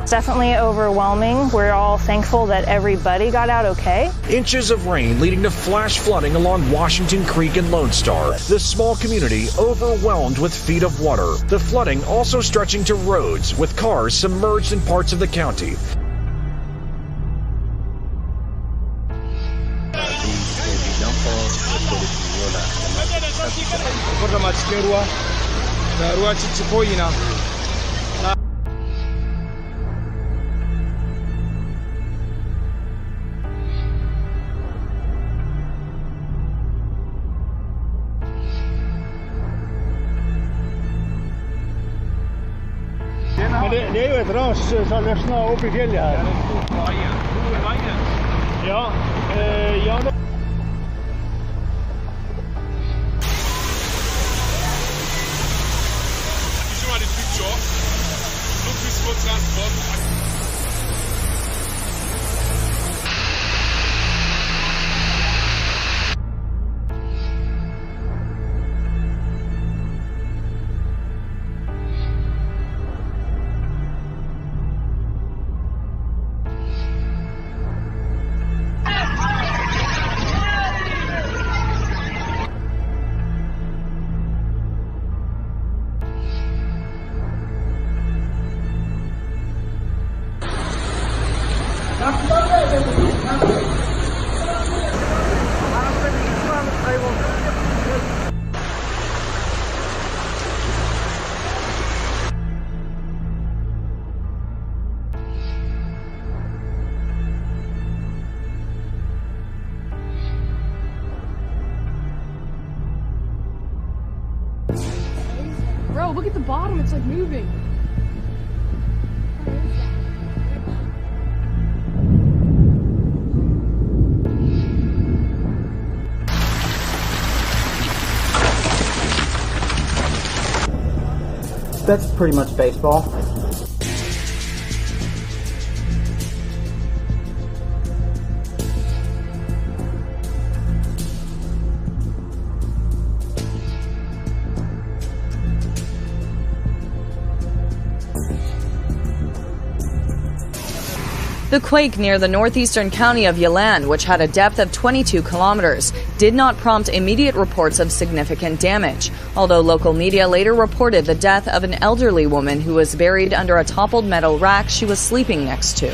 Definitely overwhelming. We're all thankful that everybody got out okay. Inches of rain leading to flash flooding along Washington Creek and Lone Star. The small community overwhelmed with feet of water. The flooding also stretching to roads, with cars submerged in parts of the county. Men det er jo et ras som løsner opp I fjellet her. Ja, ja. Bro, look at the bottom, it's like moving. That's pretty much baseball. The quake near the northeastern county of Yilan, which had a depth of 22 kilometers, did not prompt immediate reports of significant damage, although local media later reported the death of an elderly woman who was buried under a toppled metal rack she was sleeping next to.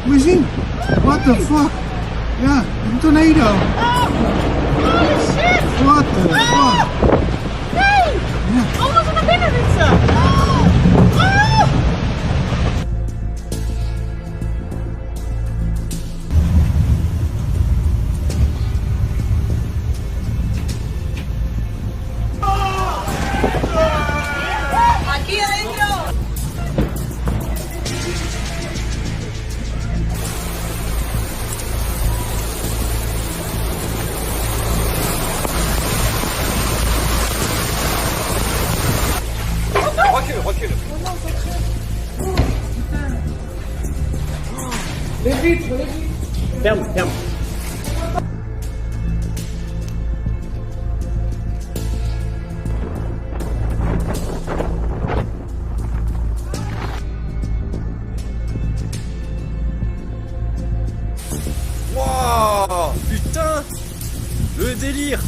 Machine? What the fuck? Yeah, a tornado. Oh! Holy shit! What the fuck? Nee! Ja. Alles naar binnen fietsen! Oh! Aquí adentro! Recule. Les vitres. Ferme. Wow, putain, le délire.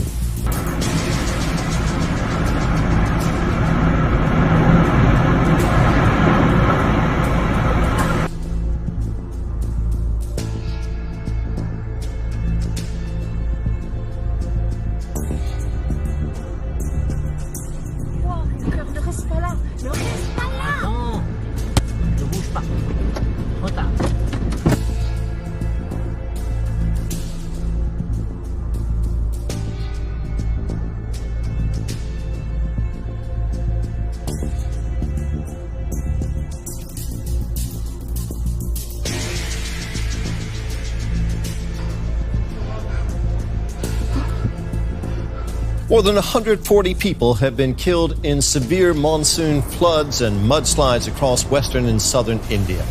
More than 140 people have been killed in severe monsoon floods and mudslides across western and southern India.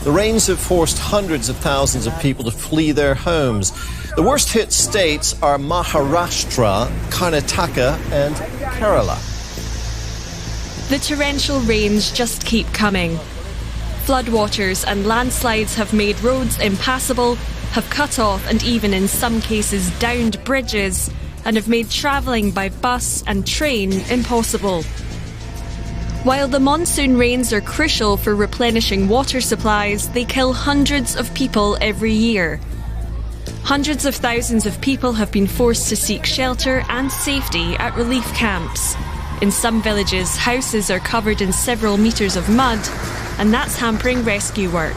The rains have forced hundreds of thousands of people to flee their homes. The worst hit states are Maharashtra, Karnataka and Kerala. The torrential rains just keep coming. Floodwaters and landslides have made roads impassable, have cut off and even in some cases downed bridges, and have made travelling by bus and train impossible. While the monsoon rains are crucial for replenishing water supplies, they kill hundreds of people every year. Hundreds of thousands of people have been forced to seek shelter and safety at relief camps. In some villages, houses are covered in several metres of mud, and that's hampering rescue work.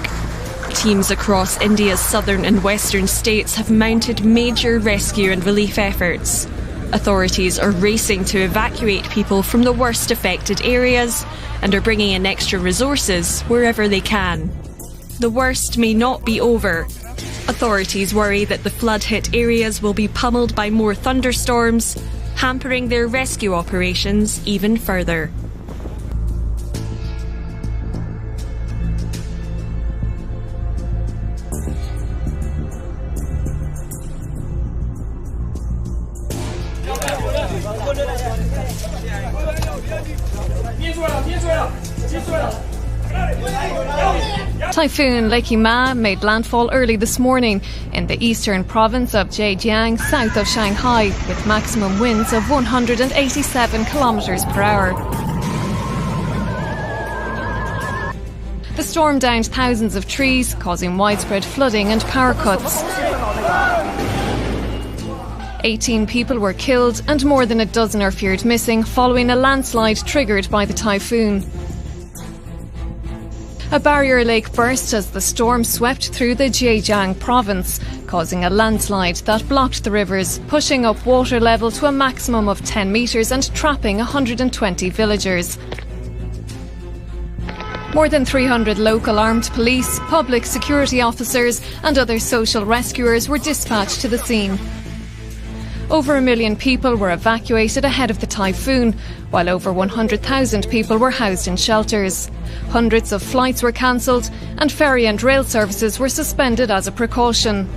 Teams across India's southern and western states have mounted major rescue and relief efforts. Authorities are racing to evacuate people from the worst affected areas and are bringing in extra resources wherever they can. The worst may not be over. Authorities worry that the flood-hit areas will be pummeled by more thunderstorms, hampering their rescue operations even further. Typhoon Leki Ma made landfall early this morning in the eastern province of Zhejiang, south of Shanghai, with maximum winds of 187 kilometres per hour. The storm downed thousands of trees, causing widespread flooding and power cuts. 18 people were killed and more than a dozen are feared missing following a landslide triggered by the typhoon. A barrier lake burst as the storm swept through the Zhejiang province, causing a landslide that blocked the rivers, pushing up water level to a maximum of 10 metres and trapping 120 villagers. More than 300 local armed police, public security officers and other social rescuers were dispatched to the scene. Over 1 million people were evacuated ahead of the typhoon, while over 100,000 people were housed in shelters. Hundreds of flights were cancelled and ferry and rail services were suspended as a precaution.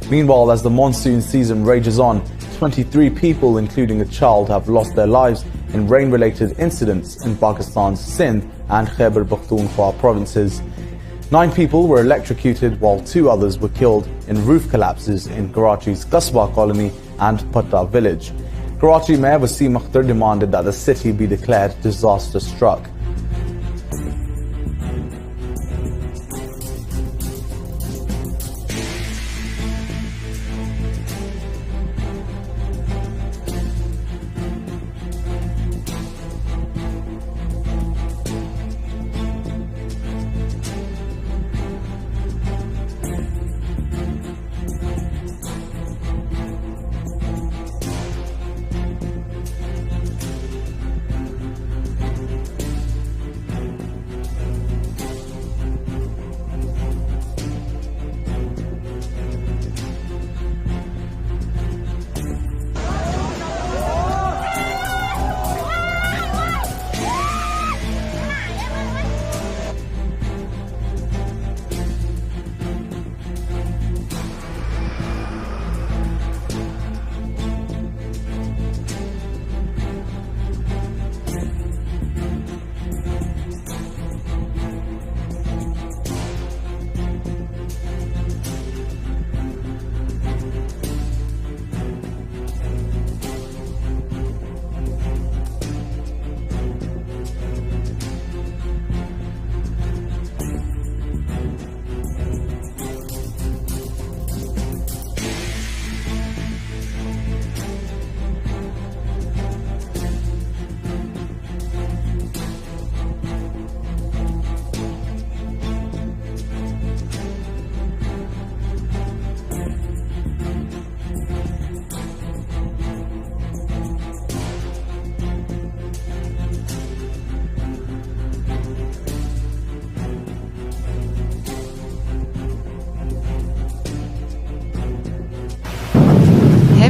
Meanwhile, as the monsoon season rages on, 23 people, including a child, have lost their lives in rain-related incidents in Pakistan's Sindh and Khyber Pakhtunkhwa provinces. 9 people were electrocuted while 2 others were killed in roof collapses in Karachi's Qasba colony and Patta village. Karachi Mayor Wasim Akhtar demanded that the city be declared disaster struck.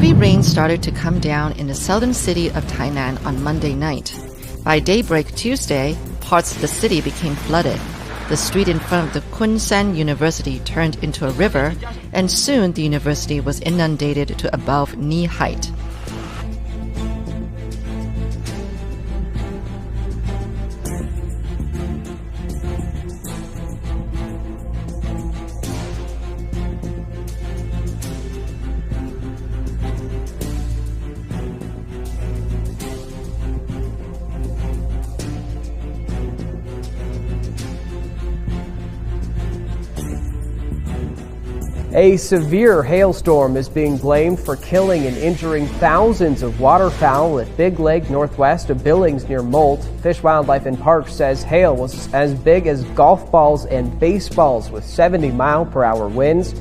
Heavy rain started to come down in the southern city of Tainan on Monday night. By daybreak Tuesday, parts of the city became flooded. The street in front of the Kunshan University turned into a river, and soon the university was inundated to above knee height. A severe hailstorm is being blamed for killing and injuring thousands of waterfowl at Big Lake northwest of Billings near Molt. Fish, Wildlife and Parks says hail was as big as golf balls and baseballs with 70-mile-per-hour winds.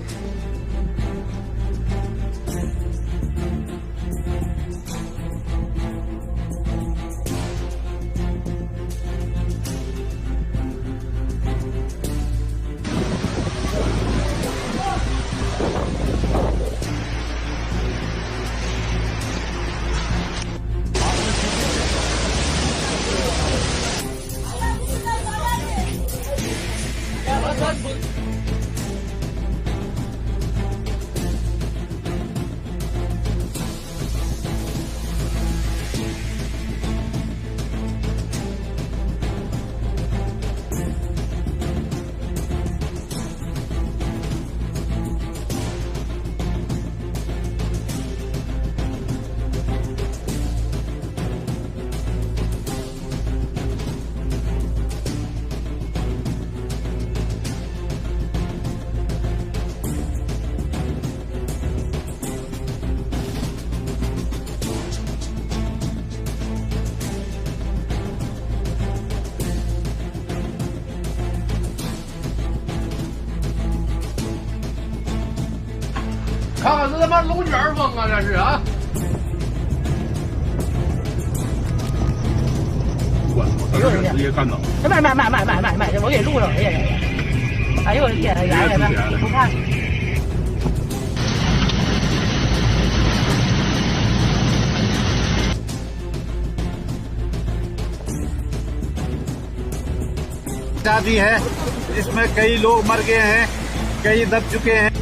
शादी है इसमें कई लोग मर गए हैं, कई दब चुके हैं।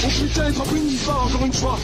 Oh putain, il m'a pris une histoire encore une fois.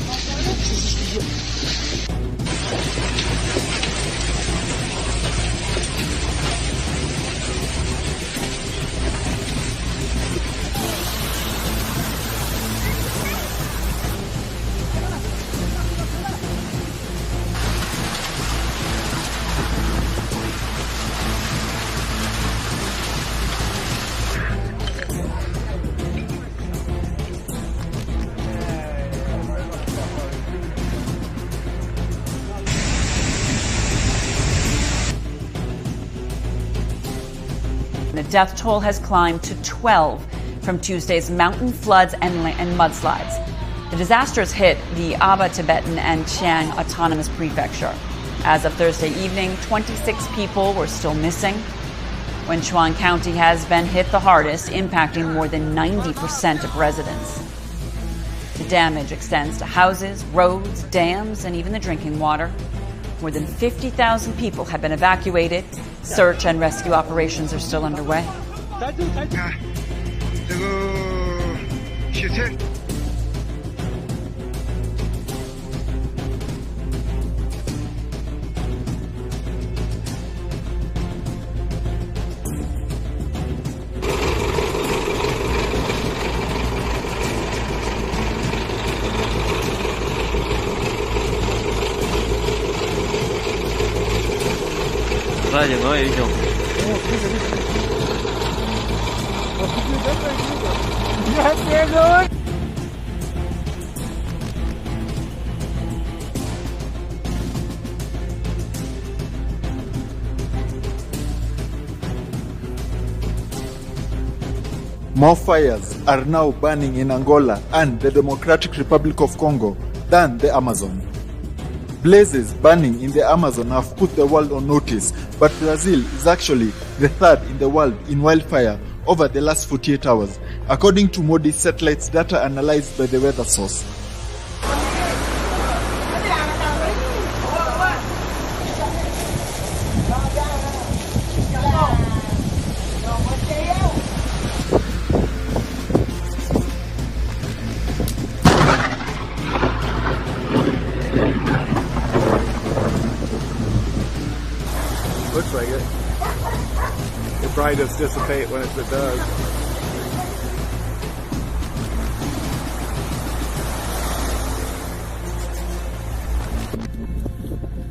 The death toll has climbed to 12 from Tuesday's mountain floods and mudslides. The disasters hit the Aba Tibetan and Chiang Autonomous Prefecture. As of Thursday evening, 26 people were still missing. Wenchuan County has been hit the hardest, impacting more than 90% of residents. The damage extends to houses, roads, dams, and even the drinking water. More than 50,000 people have been evacuated. Search and rescue operations are still underway. More fires are now burning in Angola and the Democratic Republic of Congo than the Amazon. Blazes burning in the Amazon have put the world on notice, but Brazil is actually the third in the world in wildfire over the last 48 hours, according to Modi's satellites data analyzed by the weather source. Looks like it. It probably does dissipate when it does.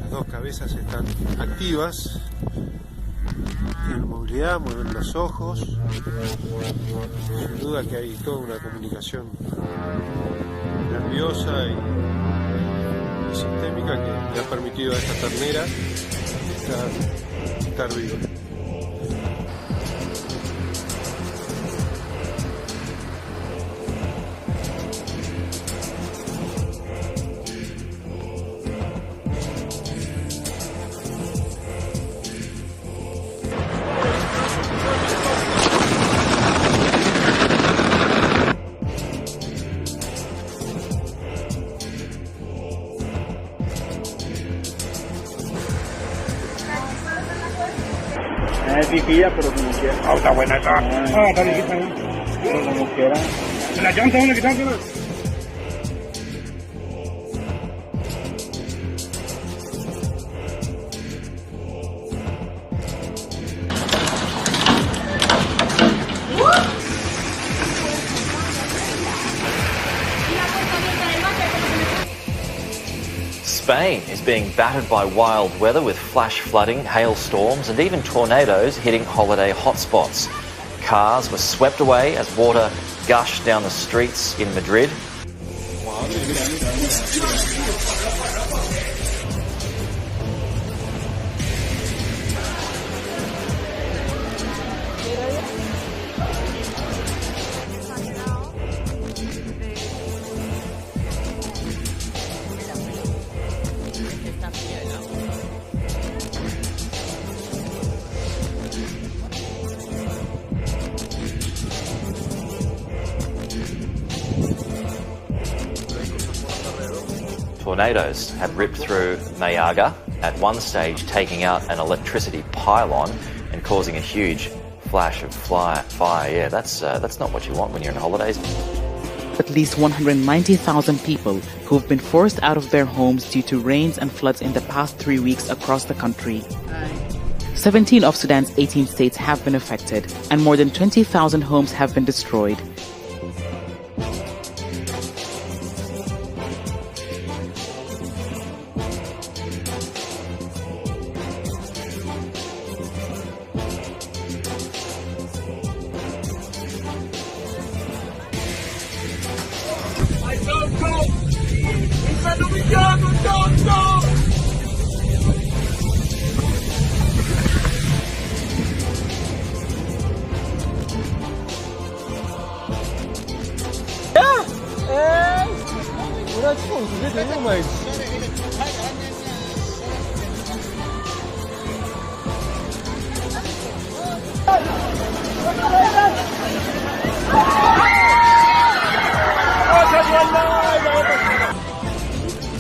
Las dos cabezas están activas. Tienen movilidad, mueven los ojos. Sin duda que hay toda una comunicación nerviosa y sistémica que le ha permitido a esta ternera estar viva. Es piquilla, pero como quiera. Ah, está buena esa. Ah, está viejita, ¿no? Pero como quiera. La llanta, ¿dónde quitársela? Spain is being battered by wild weather with flash flooding, hailstorms and even tornadoes hitting holiday hotspots. Cars were swept away as water gushed down the streets in Madrid. Tornadoes had ripped through Mayaga, at one stage taking out an electricity pylon and causing a huge flash of fire. Yeah, that's not what you want when you're on holidays. At least 190,000 people who have been forced out of their homes due to rains and floods in the past 3 weeks across the country. 17 of Sudan's 18 states have been affected, and more than 20,000 homes have been destroyed.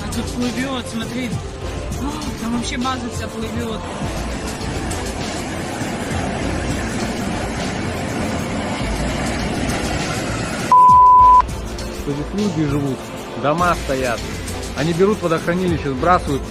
А тут плывет, смотри. Там вообще база вся плывет. Люди живут, дома стоят. Они берут водохранилище, сбрасывают